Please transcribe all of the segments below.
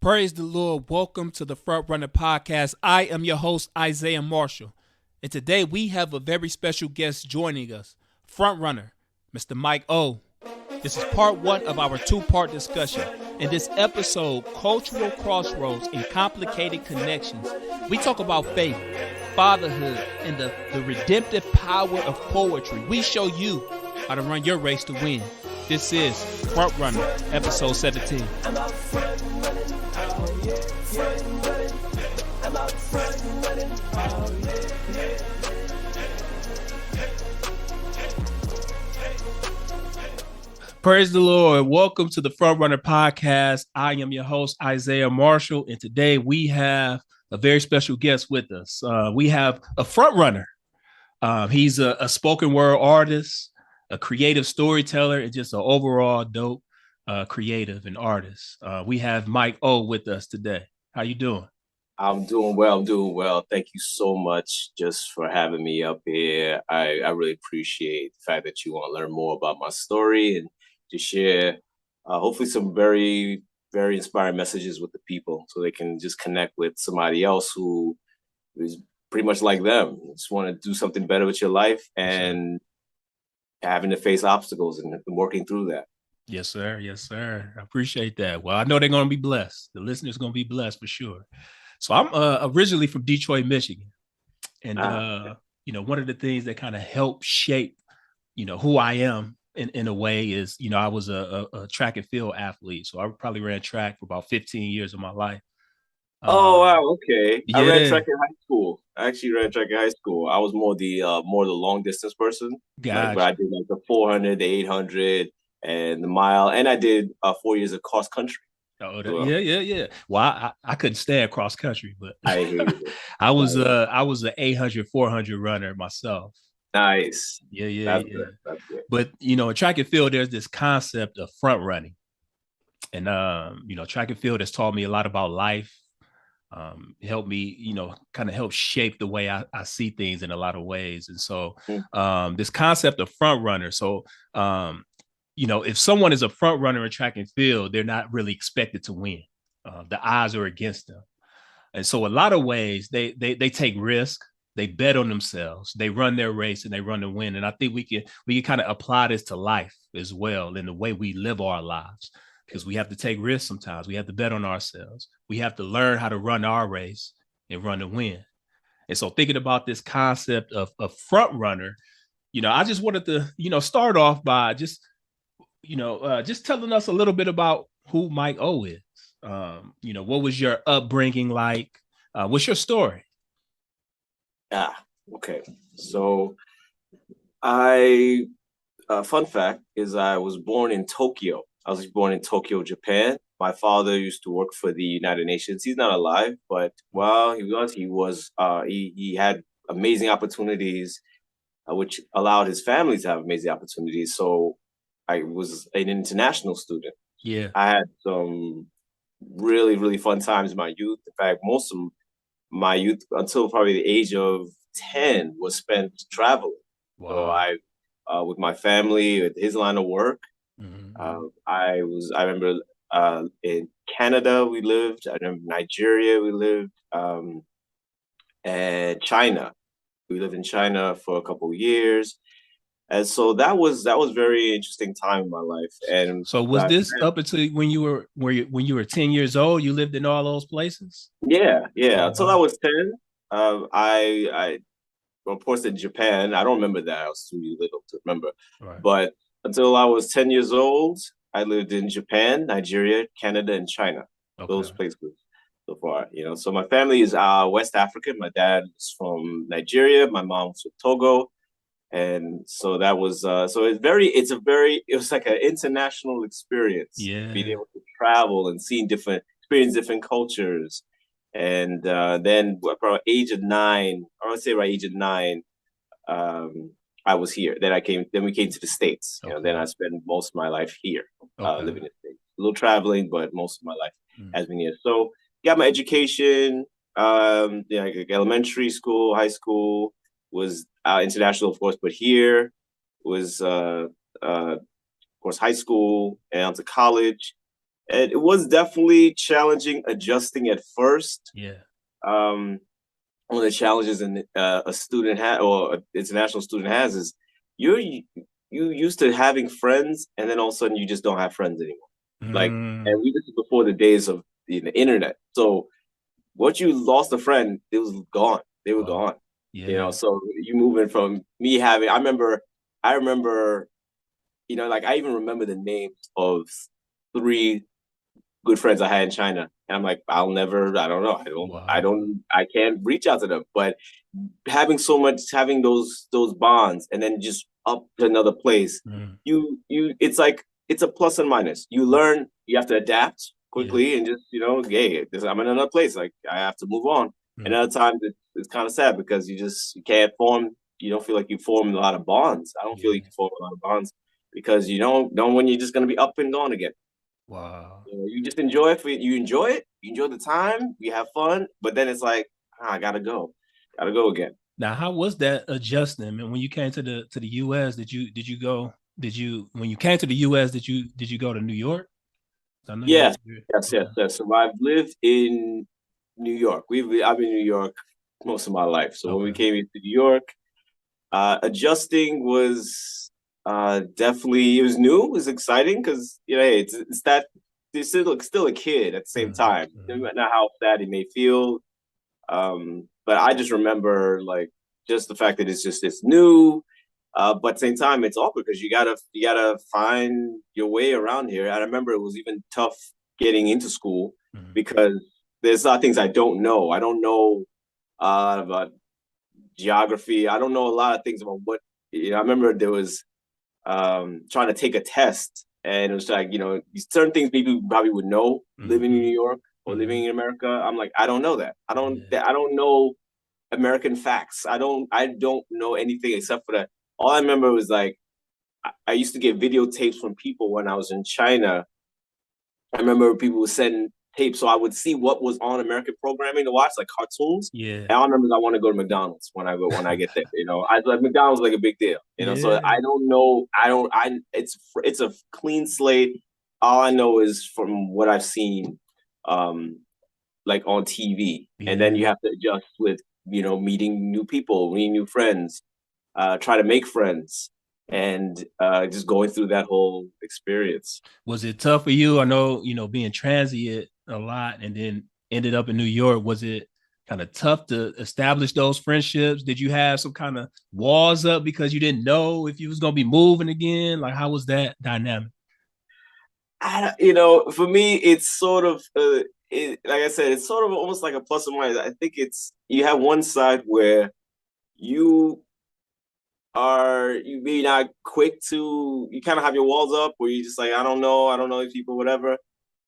Praise the Lord. Welcome to the Front Runner Podcast. I am your host, Isaiah Marshall. And today we have a very special guest joining us, Front Runner, Mr. Mike O. This is part one of our two-part discussion. In this episode, Cultural Crossroads and Complicated Connections, we talk about faith, fatherhood, and the redemptive power of poetry. We show you how to run your race to win. This is Front Runner, episode 17. Praise the Lord. Welcome to the Front Runner Podcast. I am your host, Isaiah Marshall, and today we have a very special guest with us. We have a front runner. He's a spoken word artist, a creative storyteller, and just an overall dope creative and artist. We have Mike O with us today. How you doing? I'm doing well. Thank you so much just for having me up here. I really appreciate the fact that you want to learn more about my story and to share hopefully some very, very inspiring messages with the people so they can just connect with somebody else who is pretty much like them. Just want to do something better with your life and having to face obstacles and working through that. Yes, sir. Yes, sir. I appreciate that. Well, I know they're going to be blessed. The listeners are going to be blessed for sure. So I'm originally from Detroit, Michigan. And, one of the things that kind of helped shape, who I am in a way is, I was a track and field athlete. So I probably ran track for about 15 years of my life. Oh, wow. Okay. Yeah. I ran track in high school. I actually ran track in high school. I was more the long distance person. Gotcha. But I did like the 400, the 800, and the mile. And I did 4 years of cross country. Yeah. Well, I couldn't stand cross country, but I hated it. I was an 800, 400 runner myself. Nice. Yeah. That's good. But in track and field, there's this concept of front running, and track and field has taught me a lot about life. It helped me, kind of help shape the way I see things in a lot of ways. And so this concept of front runner. So if someone is a front runner in track and field, they're not really expected to win. The odds are against them. And so a lot of ways they take risk, they bet on themselves, they run their race and they run to win. And I think we can kind of apply this to life as well in the way we live our lives, because we have to take risks sometimes. We have to bet on ourselves. We have to learn how to run our race and run to win. And so thinking about this concept of front runner, I just wanted to, start off by just telling us a little bit about who Mike O is. What was your upbringing like? What's your story? Okay. So fun fact is I was born in Tokyo. I was born in Tokyo, Japan. My father used to work for the United Nations. He's not alive, but while he had amazing opportunities, which allowed his family to have amazing opportunities. So I was an international student. Yeah. I had some really, really fun times in my youth. In fact, most of my youth until probably the age of 10 was spent traveling. Wow. So I, with my family, with his line of work, I remember in Canada we lived. I remember Nigeria we lived, and China. We lived in China for a couple of years. And so that was very interesting time in my life. And so was this up until when you were 10 years old? You lived in all those places? Yeah. Until I was 10, I of course in Japan. I don't remember that. I was too little to remember. Right. But until I was 10 years old, I lived in Japan, Nigeria, Canada, and China. Okay. Those places so far. So my family is West African. My dad is from Nigeria. My mom's from Togo. And so that was it was like an international experience. Yeah. Being able to travel and experience different cultures. And then around age of 9, I would say around age of 9, I was here. Then we came to the States. Okay. Then I spent most of my life here, living in the States. A little traveling, but most of my life has been here. So got my education, like elementary school, high school, was international, of course, but here was, of course, high school and on to college. And it was definitely challenging adjusting at first. Yeah. Um, one of the challenges a student or an international student has is you're you used to having friends, and then all of a sudden you just don't have friends anymore. Like, Mm, and this is before the days of the internet. So once you lost a friend, it was gone. They were wow. gone. Yeah. So you moving from me having, I remember, like I even remember the names of three good friends I had in China. And I'm like, I don't know. Wow. I can't reach out to them. But having those bonds and then just up to another place, Mm, it's like, it's a plus and minus. You yeah. learn, you have to adapt Yeah. quickly and just, hey, I'm in another place. Like I have to move on. And Mm, other times it's kind of sad because you can't you don't feel like you form a lot of bonds. I don't feel like yeah. you form a lot of bonds because you don't know when you're just going to be up and gone again. Wow. You just enjoy it. You enjoy it. You enjoy the time. You have fun. But then it's like, I gotta go. Gotta go again. Now, how was that adjusting? And when you came to the US, did you go? Did you when you came to the US, did you go to New York? I know you went Yes, to New York. yes, yes, Okay. yes. So I've lived in New York. I've been in New York most of my life. So when we Okay. came into New York, adjusting was definitely, it was new. It was exciting because hey, it's that you're still a kid at the same Mm-hmm. time. No Mm-hmm. matter how sad it may feel, but I just remember like just the fact that it's new. But at the same time, it's awkward because you gotta find your way around here. I remember it was even tough getting into school Mm-hmm. because there's a lot of things I don't know. I don't know about geography. I don't know a lot of things about what I remember there was trying to take a test, and it was like certain things people probably would know living in Mm-hmm. New York or Mm-hmm. living in America. I'm like, I don't know that. Yeah. I don't know American facts. I don't know anything except for that. All I remember was like I used to get videotapes from people when I was in China. I remember people would send tapes, so I would see what was on American programming to watch, like cartoons. Yeah. And I remember I want to go to McDonald's when I get there. I like McDonald's like a big deal. So Yeah. I don't know. I don't. I it's a clean slate. All I know is from what I've seen, um, like on TV, and then you Yeah. have to adjust with meeting new people, meeting new friends, try to make friends, and just going through that whole experience. Was it tough for you? I know, being transient a lot and then ended up in New York. Was it kind of tough to establish those friendships? Did you have some kind of walls up because you didn't know if you was gonna be moving again? Like, how was that dynamic? For me, it's sort of, like I said, it's sort of almost like a plus or minus. I think you have one side where you you may not quick to, you kind of have your walls up where you just like, I don't know these people, whatever.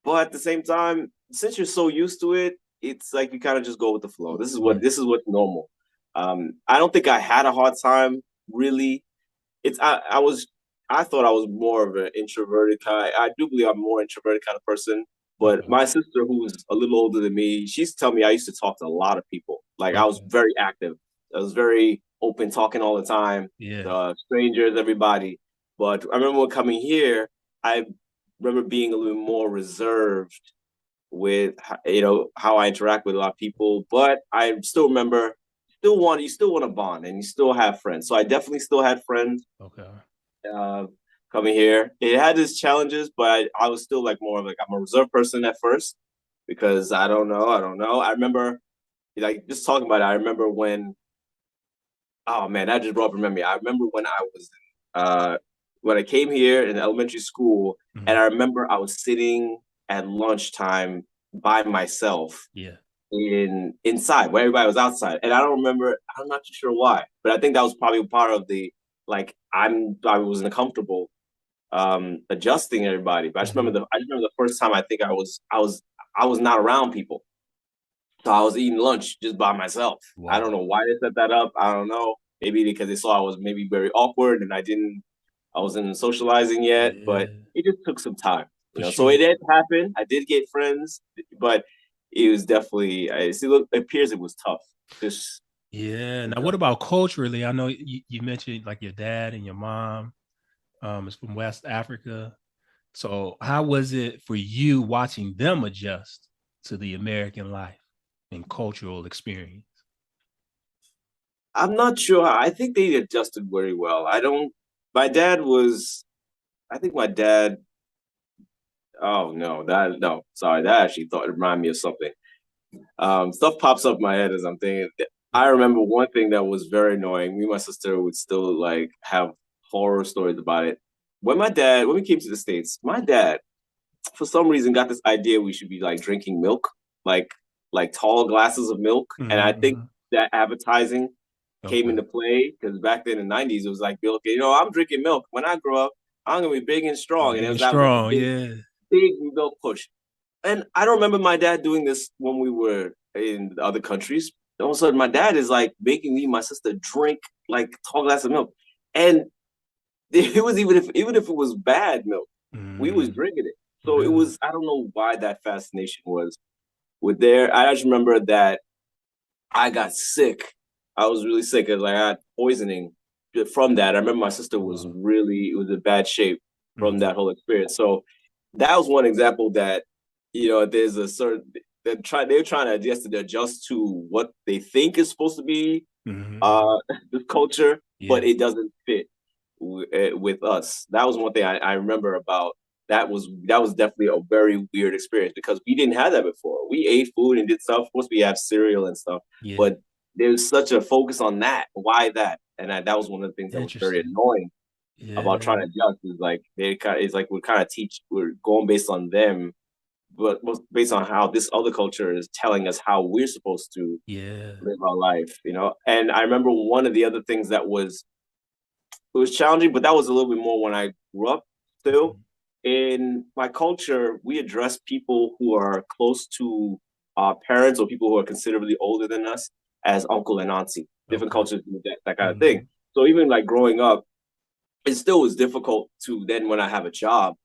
But at the same time, since you're so used to it, it's like you kind of just go with the flow. Yeah. This is what's normal. I don't think I had a hard time really. I thought I was more of an introverted kind. I do believe I'm a more introverted kind of person. But Okay. my sister, who's a little older than me, she used to tell me I used to talk to a lot of people. Like I was Okay. very active. I was very open, talking all the time, Yeah. strangers, everybody. But I remember when coming here, I remember being a little more reserved with how I interact with a lot of people. But I still remember, you still want to bond, and you still have friends. So I definitely still had friends Okay. uh, coming here. It had its challenges, but I was still like more of like I'm a reserved person at first because I don't know. I remember like just talking about it. I remember oh man, that just brought up a memory. I remember when I came here in elementary school, and Mhm. I remember I was sitting at lunchtime by myself Yeah. inside where everybody was outside, and I don't remember. I'm not too sure why, but I think that was probably part of the like I wasn't comfortable adjusting everybody. But Mhm. I just remember the first time I was not around people. So I was eating lunch just by myself. I don't Wow. know why they set that up. I don't know. Maybe because they saw I was maybe very awkward and I wasn't socializing yet, but Yeah. it just took some time, For So it sure. did happen. I did get friends, but it was definitely, it appears it was tough. Just, Yeah. Now, what about culturally? I know you mentioned like your dad and your mom is from West Africa. So, how was it for you watching them adjust to the American life and cultural experience? I'm not sure. I think they adjusted very well. I don't. My dad was. I think my dad. Oh no, that no. Sorry, that actually thought it reminded me of something. Stuff pops up in my head as I'm thinking. I remember one thing that was very annoying. Me and my sister would still like have horror stories about it. When we came to the States, my dad, for some reason, got this idea we should be like drinking milk, like like tall glasses of milk. And I think Mm-hmm. that advertising came Okay. into play because back then in the 90s, it was like, milk, I'm drinking milk. When I grow up, I'm gonna be big and strong. And it Big was and that like a strong, yeah. big milk push. And I don't remember my dad doing this when we were in other countries. All of a sudden, my dad is like making me and my sister drink like tall glass of milk, and it was even if it was bad milk, we was Mm, drinking it. So it really? was I don't know why that fascination was with there. I just remember that I got sick. I was really sick because I had poisoning from that. I remember my sister was Wow. really it was in bad shape from Mm-hmm. that whole experience. So that was one example that there's a certain they're trying to adjust to what they think is supposed to be Mm-hmm. uh the culture, but Yeah. it doesn't fit with us. That was one thing I remember about that was definitely a very weird experience because we didn't have that before. We ate food and did stuff. Of course, we have cereal and stuff, Yeah. but there's such a focus on that. Why that? And that was one of the things that was very Interesting. annoying about trying to Yeah. adjust. Is like it's like we're going based on them, but based on how this other culture is telling us how we're supposed to Yeah. live our life. And I remember one of the other things that was it was challenging, but that was a little bit more when I grew up still. Mhm. In my culture, we address people who are close to our parents or people who are considerably older than us as uncle and auntie. Different Okay. cultures do that kind of thing. Mm-hmm. So even like growing up, it still was difficult to then when I have a job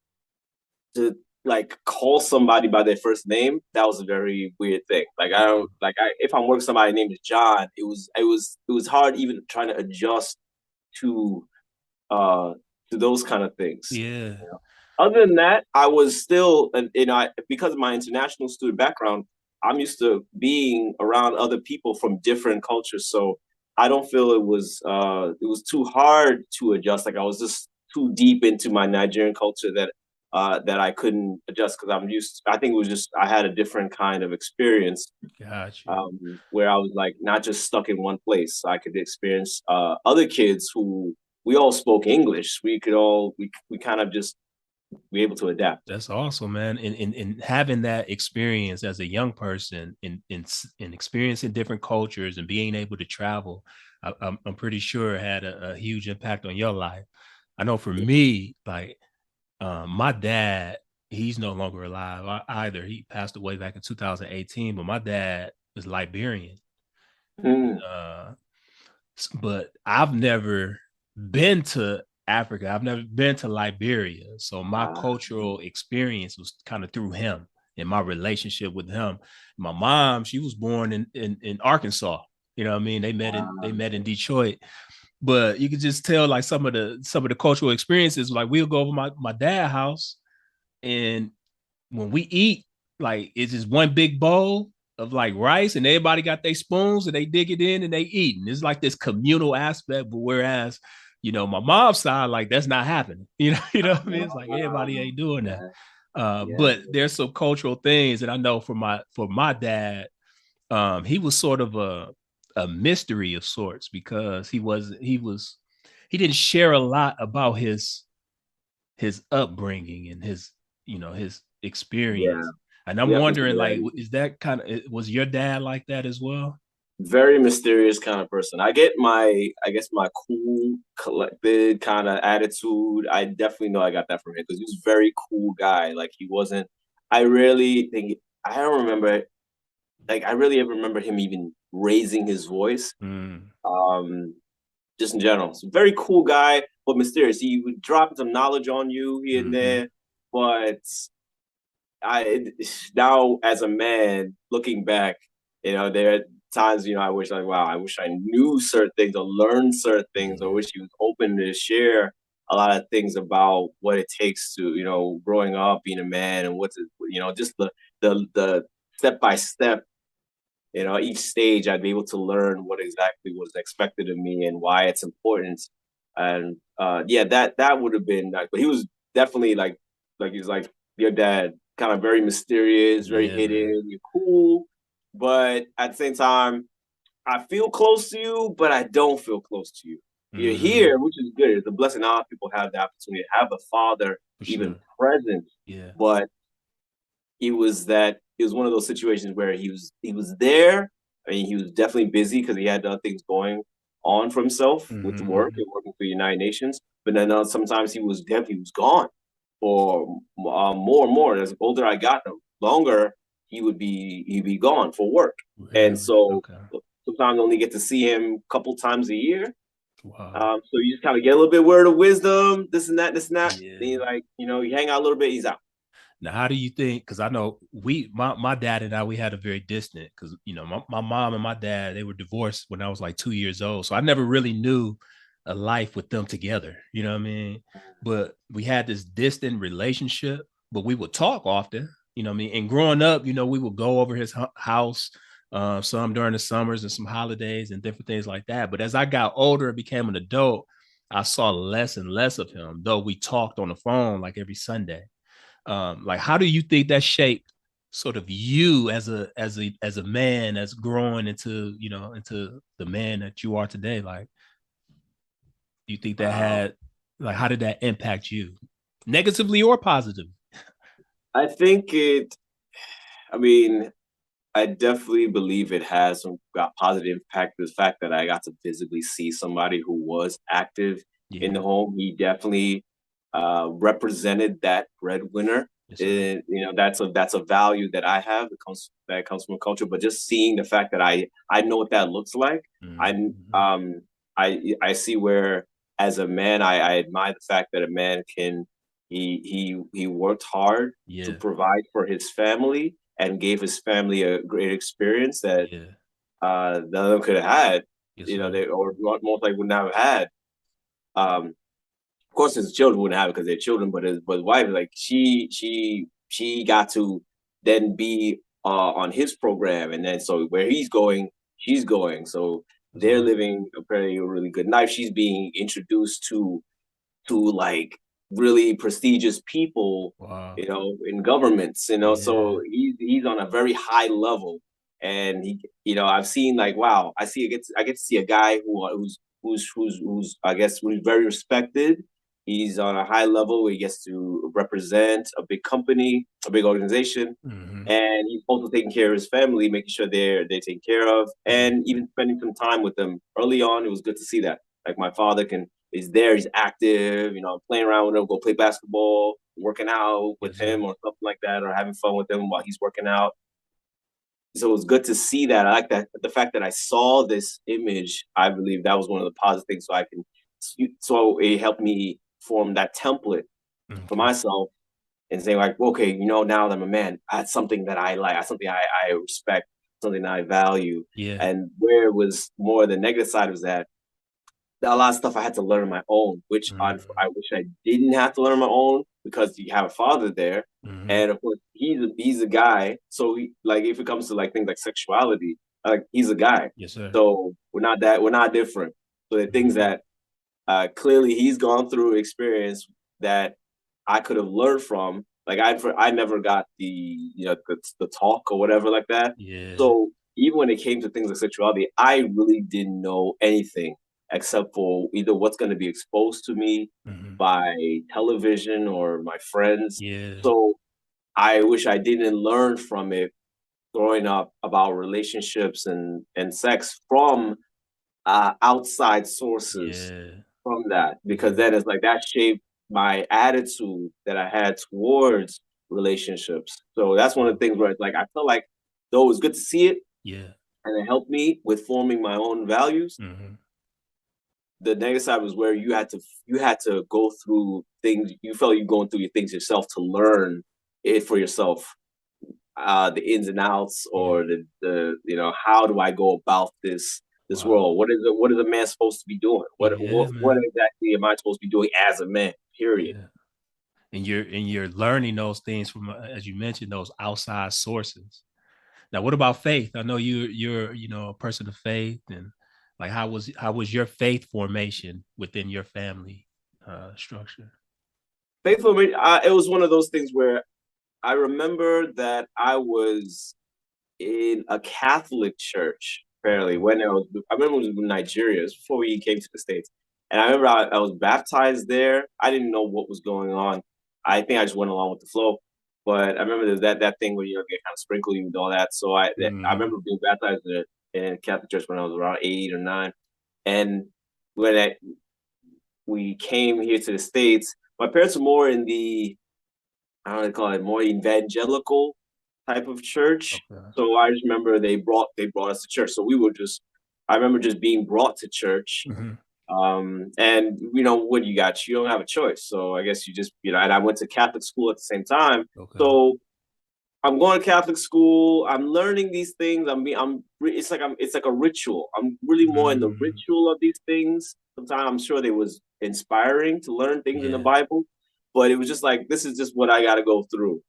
to like call somebody by their first name. That was a very weird thing. Like I Okay. don't like I if I'm working somebody named John, it was hard even trying to adjust to uh to those kind of things. Yeah. You know? Other than that, I was still, because of my international student background, I'm used to being around other people from different cultures. So I don't feel it was too hard to adjust. Like I was just too deep into my Nigerian culture that I couldn't adjust because I'm used. I think it was just I had a different kind of experience Got you. where I was like not just stuck in one place. I could experience other kids who we all spoke English. We kind of just be able to adapt. That's awesome, man. And having that experience as a young person in experiencing different cultures and being able to travel, I'm pretty sure it had a huge impact on your life. I know for me, like my dad, he's no longer alive either. He passed away back in 2018, but my dad is Liberian. Mm. Uh, but I've never been to Africa. I've never been to Liberia. So my Uh, cultural experience was kind of through him and my relationship with him. My mom, she was born in Arkansas. You know what I mean? They met in Detroit. But you could just tell like some of the cultural experiences, like we'll go over my dad's house and when we eat, like it's just one big bowl of like rice, and everybody got their spoons and they dig it in and they eat. And it's like this communal aspect. But whereas, my mom's side, like that's not happening. You know what I mean? It's like everybody ain't doing that. yeah, yeah, But there's some cultural things, and I know for my dad, he was sort of a mystery of sorts because he didn't share a lot about his upbringing and his yeah. experience. And I'm Yep. It's wondering, like, very, is that kind of was your dad like that as well? very mysterious kind of person. I guess my cool, collected kind of attitude. I definitely know I got that from him because he was a very cool guy. Like he wasn't. I really think I don't remember. Like I really ever remember him even raising his voice. Mm, Um, just in general. So very cool guy, but mysterious. He would drop some knowledge on you here and mm-hmm. there, but now as a man looking back, there are times I wish like wow, I wish I knew certain things or learned certain things, or Yeah, wish he was open to share. a lot of things about what it takes to, growing up, being a man, and what's it, just the step by step, each stage I'd be able to learn what exactly was expected of me and why it's important. And yeah, that would have been nice. But he was definitely like he's like your dad, kind of very mysterious, very Yeah, man. hidden, you're cool, but at the same time, I feel close to you, but I don't feel close to you. You're here, Mm, which is good. It's a blessing. Not people have the opportunity to have a father for even sure. present, Yeah. but it was one of those situations where he was there. I mean, he was definitely busy because he had other things going on for himself with work Hmm. and working for the United Nations. But then sometimes he was gone for more and more. As older I got, the longer he'd be gone for work, and Really? so Okay. sometimes I only get to see him a couple times a year. Wow. So you just kind of get a little bit word of wisdom, this and that, this and that. Then Yeah. you you hang out a little bit, he's out. Now, how do you think? Because I know my dad and I, we had a very distant, because, my mom and my dad, they were divorced when I was like 2 years old. So I never really knew a life with them together. You know what I mean? But we had this distant relationship, but we would talk often. You know what I mean? And growing up, we would go over his house, some during the summers and some holidays and different things like that. But as I got older and became an adult, I saw less and less of him, though we talked on the phone like every Sunday. Like, how do you think that shaped sort of you as a man that's growing into the man that you are today? Like, do you think that Wow. had, like, how did that impact you, negatively or positively? I think it, I mean, I definitely believe it has some got positive impact. The fact that I got to visibly see somebody who was active in the Yeah. home, he definitely represented that breadwinner. Yes, sir. And, that's a value that I have that comes from culture. But just seeing the fact that I know what that looks like, I Mm-hmm. um I see where as a man I admire the fact that a man can he worked hard to Yeah. provide for his family and gave his family a great experience that Yeah. none of them could have had. Yes, sir. They or most likely wouldn't have had. Of course, his children wouldn't have it because they're children, but his wife, like she got to then be on his program, and then so where he's going, she's going. So That's they're awesome. living apparently a really good life. She's being introduced to like really prestigious people, Wow. in governments, Yeah. so he's on a very high level. And I've seen like, wow, I get to see a guy who's I guess who's very respected. He's on a high level where he gets to represent a big company, a big organization, Mm-hmm. and he's also taking care of his family, making sure they're taken care of, Yeah. and even spending some time with them early on. It was good to see that. Like my father can is there, he's active, playing around with him, go play basketball, working out with Yes, sir. him or something like that, or having fun with him while he's working out. So it was good to see that. I like that the fact that I saw this image. I believe that was one of the positive things. So it helped me form that template for Okay. myself and saying like, okay, now that I'm a man, that's something that I like, that's something I respect, something that I value. Yeah. And where it was more the negative side was that a lot of stuff I had to learn on my own, which Mm-hmm. I wish I didn't have to learn on my own because you have a father there, Mm-hmm. and of course he's a guy. So like if it comes to like things like sexuality, like he's a guy, Yes, sir. so we're not different. So the things Mm-hmm. that clearly he's gone through experience that I could have learned from. Like I never got the talk or whatever like that. Yeah. So even when it came to things like sexuality, I really didn't know anything except for either what's going to be exposed to me Mm-hmm. by television or my friends. Yeah. So I wish I didn't learn from it growing up about relationships and sex from outside sources Yeah. from that, because Mm-hmm. then it's like that shaped my attitude that I had towards relationships. So that's one of Wow. the things where it's like I felt like though it was good to see it Yeah. and it helped me with forming my own values, Mm-hmm. the negative side was where you had to go through things. You felt you going through your things yourself to learn it for yourself, the ins and outs, or Yeah. the how do I go about this Wow. world? What is a man supposed to be doing? Yeah, What man. exactly am I supposed to be doing as a man? Period. Yeah. And you're learning those things from, as you mentioned, those outside sources. Now, what about faith? I know you're a person of faith, and like how was your faith formation within your family structure? Faithful, it was one of those things where I remember that I was in a Catholic church fairly Okay. when I remember it was in Nigeria. It was before we came to the States. And I remember I was baptized there. I didn't know what was going on. I think I just went along with the flow. But I remember that thing where get kind of sprinkled and all that. So I Mm-hmm. remember being baptized in Catholic church when I was around 8 or 9. And when we came here to the States, my parents were more in the, I don't know, call it more evangelical type of church. Okay. So I just remember they brought us to church. So we were just, I remember just being brought to church. Mm-hmm. And what you got? You don't have a choice. So I guess you just, and I went to Catholic school at the same time. Okay. So I'm going to Catholic school. I'm learning these things. It's like a ritual. I'm really more in the Mm-hmm. ritual of these things. Sometimes I'm sure they was inspiring to learn things in the Yeah. Bible, but it was just like, this is just what I got to go through.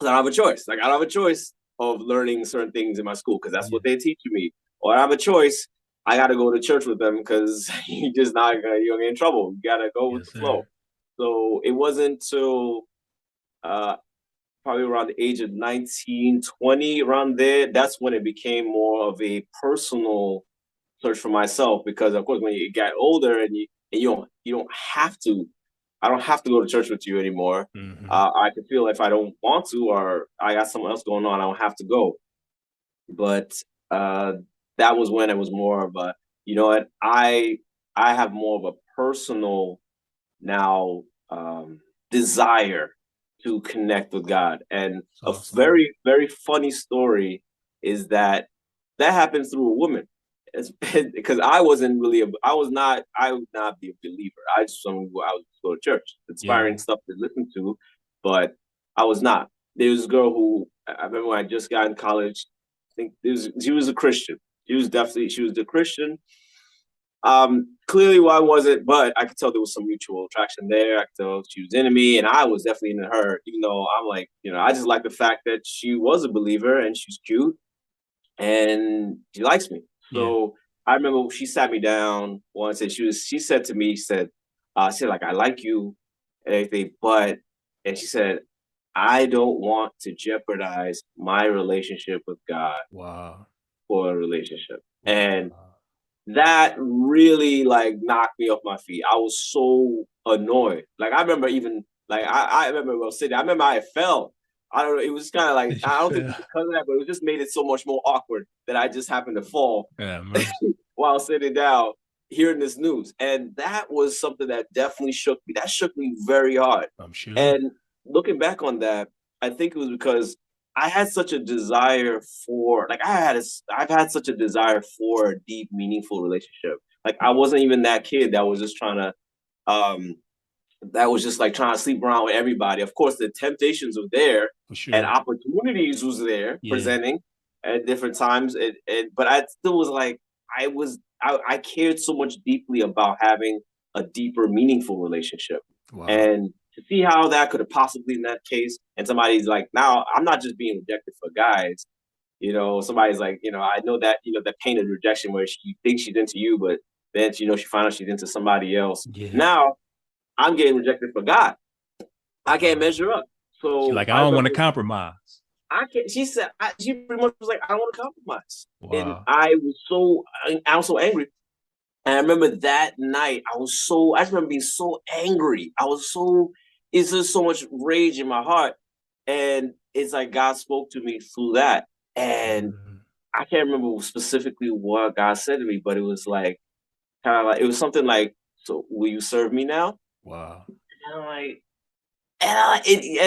I don't have a choice. Like I don't have a choice of learning certain things in my school because that's Yeah. what they're teaching me. Or I have a choice. I got to go to church with them because you're gonna get in trouble. You got to go with Yes, the sir. flow. So it wasn't till uh, probably around the age of 19, 20, around there. That's when it became more of a personal search for myself because, of course, when you get older and you don't have to. I don't have to go to church with you anymore. Mm-hmm. I can feel if I don't want to or I got something else going on, I don't have to go. But uh, that was when it was more of a, what, I have more of a personal now desire to connect with God. And It's a awesome. very, very funny story is that happened through a woman. It's because I would not be a believer. I just someone who I would go to church, inspiring Yeah. stuff to listen to, but I was not. There was a girl who I remember when I just got in college. I think she was a Christian. She was the Christian. Clearly, why was it? But I could tell there was some mutual attraction there. I could tell she was into me, and I was definitely into her. Even though I'm like, I just like the fact that she was a believer and she's cute and she likes me. Yeah. So I remember she sat me down once and she said to me, she said like I like you and everything, but and she said I don't want to jeopardize my relationship with God Wow. for a relationship. And Wow. that really like knocked me off my feet. I was so annoyed. Like I remember even like I remember I was sitting. I remember I fell. I don't know. It was kind of like Did you I don't think it feel? was because of that, but it just made it so much more awkward that I just happened to fall Yeah, mercy. while sitting down hearing this news. And that was something that definitely shook me. That shook me very hard. I'm sure. And looking back on that, I think it was because I had such a desire for like I've had such a desire for a deep, meaningful relationship. Like I wasn't even that kid that was just trying to um that was just like trying to sleep around with everybody. Of course, the temptations were there For and sure. opportunities was there Yeah. presenting at different times. But I still was like, I cared so much deeply about having a deeper, meaningful relationship. Wow. And to see how that could have possibly in that case, and somebody's like, now I'm not just being rejected for guys. Somebody's like, I know that, that pain of rejection where she thinks she's into you, but then, she finds out she's into somebody else. Yeah. Now I'm getting rejected for God. I can't Wow. measure up. She So like, I I don't want to remember compromise. I can't. She pretty much was like, I don't want to compromise, and Wow. I was so angry. And I remember that night, I just remember being so angry. It's just so much rage in my heart, and it's like God spoke to me through that, and Mhm. I can't remember specifically what God said to me, but it was like kind of like it was something like, "So will you serve me now?" Wow. And I'm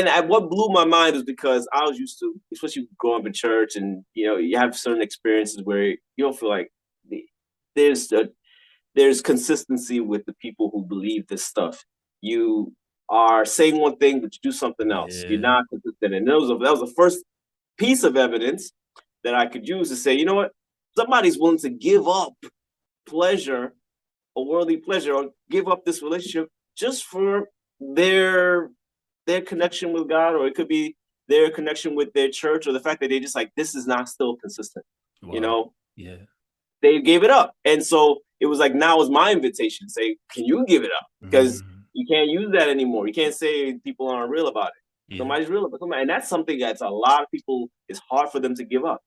like, what blew my mind was because I was used to, especially growing up in church, and you have certain experiences where you don't feel like there's a, there's consistency with the people who believe this stuff. You are saying one thing, but you do something else. You're Yeah. not consistent, and that was the first piece of evidence that I could use to say, you know what? somebody's willing to give up pleasure, a worldly pleasure, or give up this relationship just for their their connection with God, or it could be their connection with their church, or the fact that they just like this is not still consistent. You Wow. know, Yeah. they gave it up, and so it was like now is my invitation to say, can you give it up? Because Mm, you can't use that anymore. You can't say people aren't real about it. yeah. Somebody's real about somebody, and that's something that's a lot of people. It's hard for them to give up.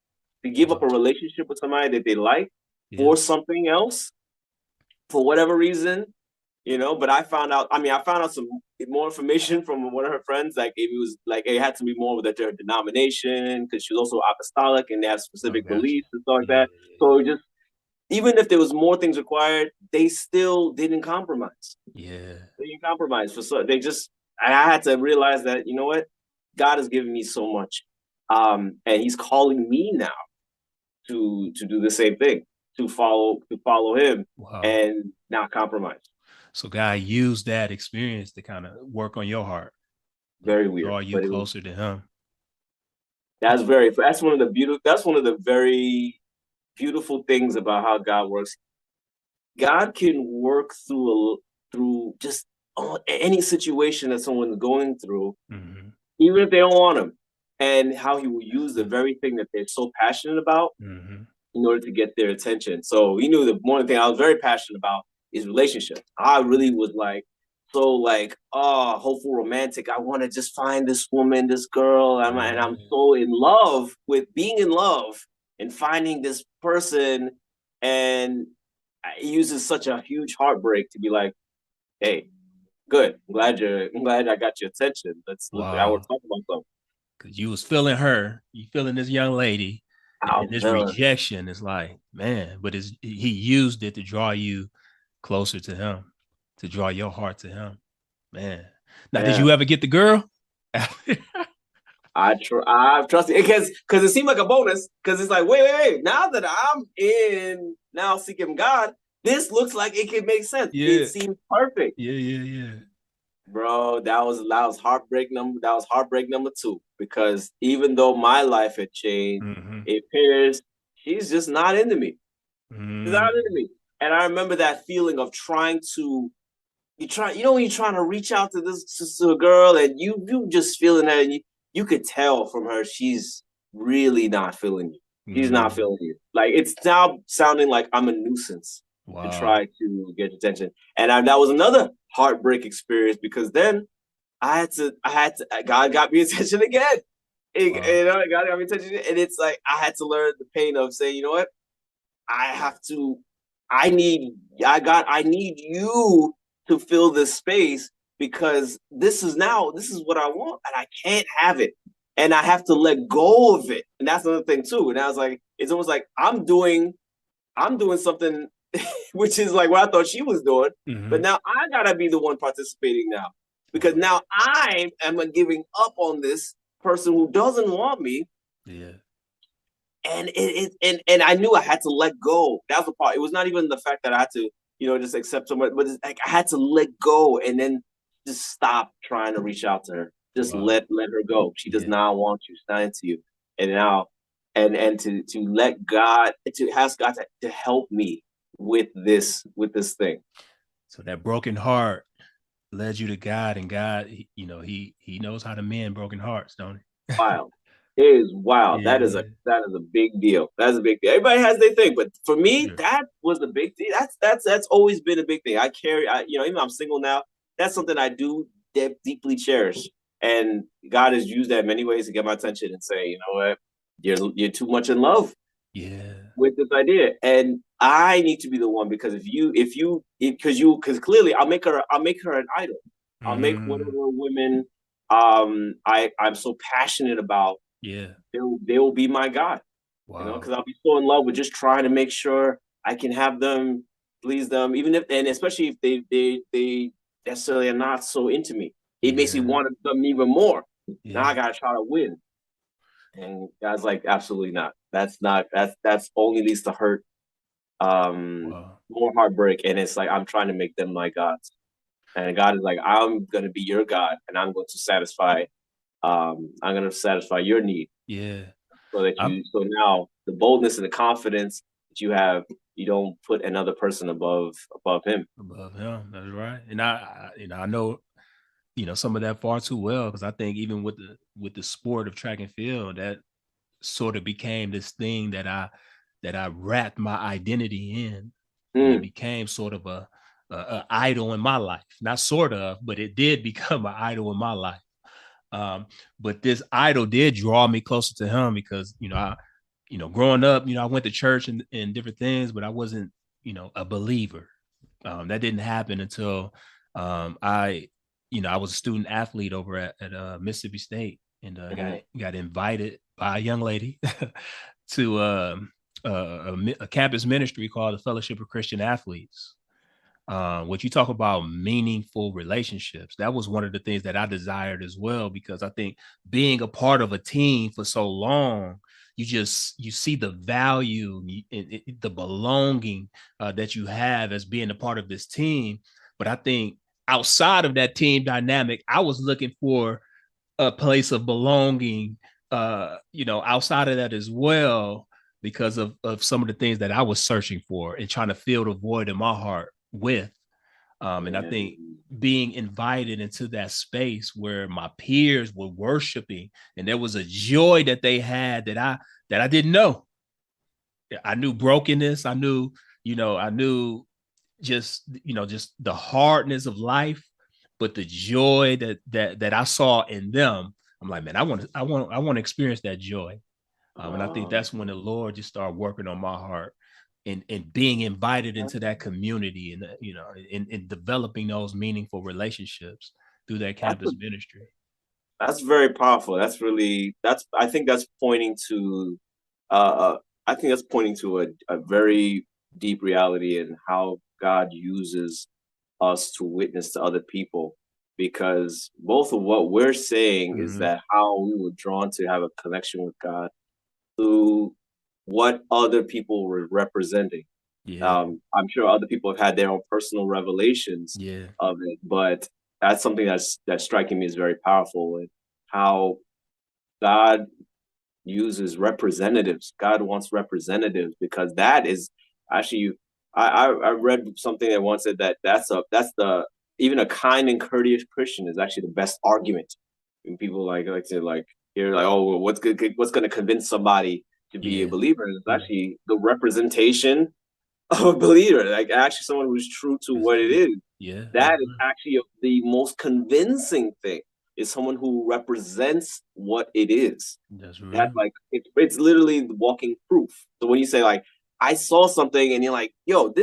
To give up Wow. a relationship with somebody that they like Yeah. for something else, for whatever reason, you know. But I found out. I mean, I found out some more information from one of her friends. Like it was like it had to be more with their denomination because she was also apostolic and they have Oh, specific gotcha. beliefs and stuff like Yeah. that. So it just even if there was more things required, they still didn't compromise. Yeah. They didn't compromise for so they just. And I had to realize that you know what, God has given me so much, and He's calling me now to do the same thing, to follow Him Wow. and not compromise. So God used that experience to kind of work on your heart, Very weird, draw you but it was closer to Him. that's one of the beautiful that's one of the very beautiful things about how God works. God can work through just any situation that someone's going through, Mm-hmm. even if they don't want him, and how he will use the very thing that they're so passionate about Mm-hmm. in order to get their attention. So he knew the one thing I was very passionate about is relationships. I really was like so like hopeful romantic. I want to just find this woman, this girl, and I'm Yeah. so in love with being in love and finding this person. And it uses such a huge heartbreak to be like, hey, good. I'm glad I got your attention. I want Wow. to talk about something. Because you was feeling her, you feeling this young lady, and I then was this feeling. rejection is like, man, but he used it to draw you closer to him, to draw your heart to him. Man. Now, did Yeah. you ever get the girl? I trust it because it seemed like a bonus because it's like wait. Now that I'm in now seeking God, this looks like it can make sense. It Yeah. seems perfect, Yeah. bro. That was heartbreak number two because even though my life had changed, Mm-hmm. it appears she's just not into me. She's not into Mm, me, and I remember that feeling of trying to you know when you're trying to reach out to to a girl and you just feeling that and you could tell from her she's really not feeling you. She's not mm, feeling you. Like it's now sounding like I'm a nuisance to wow. try to get attention. And that was another heartbreak experience because then God got me attention again. Wow. God got me attention, and it's like I had to learn the pain of saying, you know what, I have to. I need. I need you to fill this space because this is what I want, and I can't have it, and I have to let go of it. And that's another thing too. And I was like, it's almost like I'm doing something, which is like what I thought she was doing, but Mm-hmm. now I gotta be the one participating now because Wow. now I am giving up on this person who doesn't want me Yeah. and and I knew I had to let go. That was the part. It was not even the fact that I had to, just accept someone, but it's like I had to let go and then just stop trying to reach out to her. Just Wow. let her go. She does Yeah. not want you. She's not into you. And now, and to let God to ask God to help me with this thing. So that broken heart led you to God, and God, he knows how to mend broken hearts, don't Wild. It is he? wild. Yeah, That is a big deal. That's a big deal. Everybody has their thing, but for for me, sure. that was a big thing. That's always been a big thing. Even though I'm single now, that's something I do deeply cherish. And God has used that in many ways to get my attention and say, you know what, you're too much in love Yeah. with this idea, and I need to be the one because because clearly I'll make her an idol. I'll make whatever Mm, women I'm so passionate about yeah. they will be my God, Wow. because I'll be so in love with just trying to make sure I can have them, please them, even if, and especially if they necessarily are not so into me. It makes me Yeah. want them even more. Now Yeah. I gotta try to win. And God's like, absolutely not. That's only leads to hurt, Wow. more heartbreak. And it's like I'm trying to make them my gods. And God is like, I'm gonna be your God and I'm gonna satisfy your need Yeah. so that I'm so now the boldness and the confidence you don't put another person above him. Above him, that's right. And I know, some of that far too well, because I think even with the sport of track and field, that sort of became this thing that I wrapped my identity in. And it became sort of a idol in my life. Not sort of, but it did become an idol in my life. But this idol did draw me closer to him because, growing up, I went to church and different things, but I wasn't, a believer. That didn't happen until I was a student athlete over at Mississippi State, and got invited by a young lady to a campus ministry called the Fellowship of Christian Athletes. What you talk about meaningful relationships, that was one of the things that I desired as well, because I think being a part of a team for so long, you see the value in the belonging that you have as being a part of this team. But I think outside of that team dynamic, I was looking for a place of belonging, outside of that as well, because of some of the things that I was searching for and trying to fill the void in my heart with. And I think being invited into that space where my peers were worshiping, and there was a joy that they had that I didn't know. I knew brokenness. I knew just the hardness of life, but the joy that I saw in them, I'm like, man, I want to experience that joy. And I think that's when the Lord just started working on my heart and being invited into that community, and in developing those meaningful relationships through that campus ministry. That's very powerful. I think that's pointing to a very deep reality in how God uses us to witness to other people, because both of what we're saying is that how we were drawn to have a connection with God through what other people were representing. Yeah. I'm sure other people have had their own personal revelations of it, but that's something that's striking me as very powerful, and how God uses representatives. God wants representatives, because that is actually, I read something that once said that's even a kind and courteous Christian is actually the best argument. And people like to hear oh, well, what's going to convince somebody to be a believer? And it's actually the representation of a believer, like actually someone who's true to what it is. Yeah, that is actually the most convincing thing, is someone who represents what it is. That's right. That it's literally walking proof. So when you say I saw something and you're like, yo,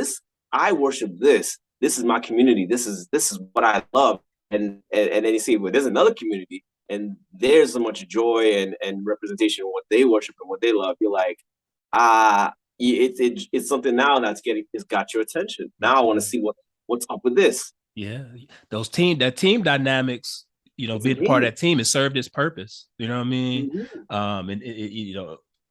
I worship this. This is my community. This is what I love. And then you see, well, there's another community, and there's so much joy and representation of what they worship and what they love. You're like, it's something now it's got your attention. Now I want to see what's up with this. Yeah, that team dynamics, being part of that team, has served its purpose. You know what I mean?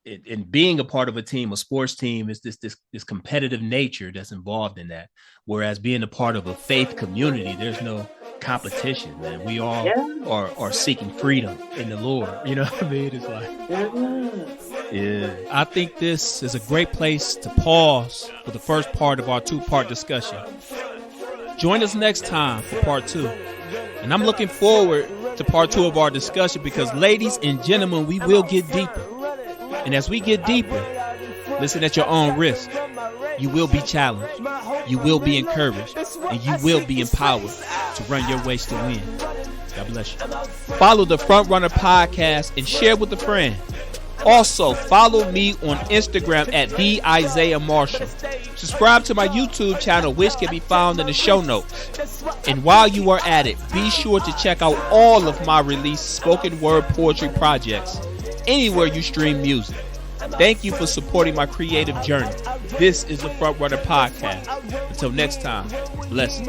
And being a part of a team, a sports team, is this competitive nature that's involved in that. Whereas being a part of a faith community, there's no competition, man. We all are seeking freedom in the Lord. You know what I mean? It's like, I think this is a great place to pause for the first part of our 2-part discussion. Join us next time for part 2. And I'm looking forward to part 2 of our discussion, because, ladies and gentlemen, we will get deeper. And as we get deeper, listen at your own risk. You will be challenged, you will be encouraged, and you will be empowered to run your race to win. God bless you. Follow the Front Runner Podcast and share with a friend. Also, follow me on Instagram at @TheIsaiahMarshall. Subscribe to my YouTube channel, which can be found in the show notes. And while you are at it, be sure to check out all of my released spoken word poetry projects anywhere you stream music. Thank you for supporting my creative journey. This is the Front Runner Podcast. Until next time, blessings.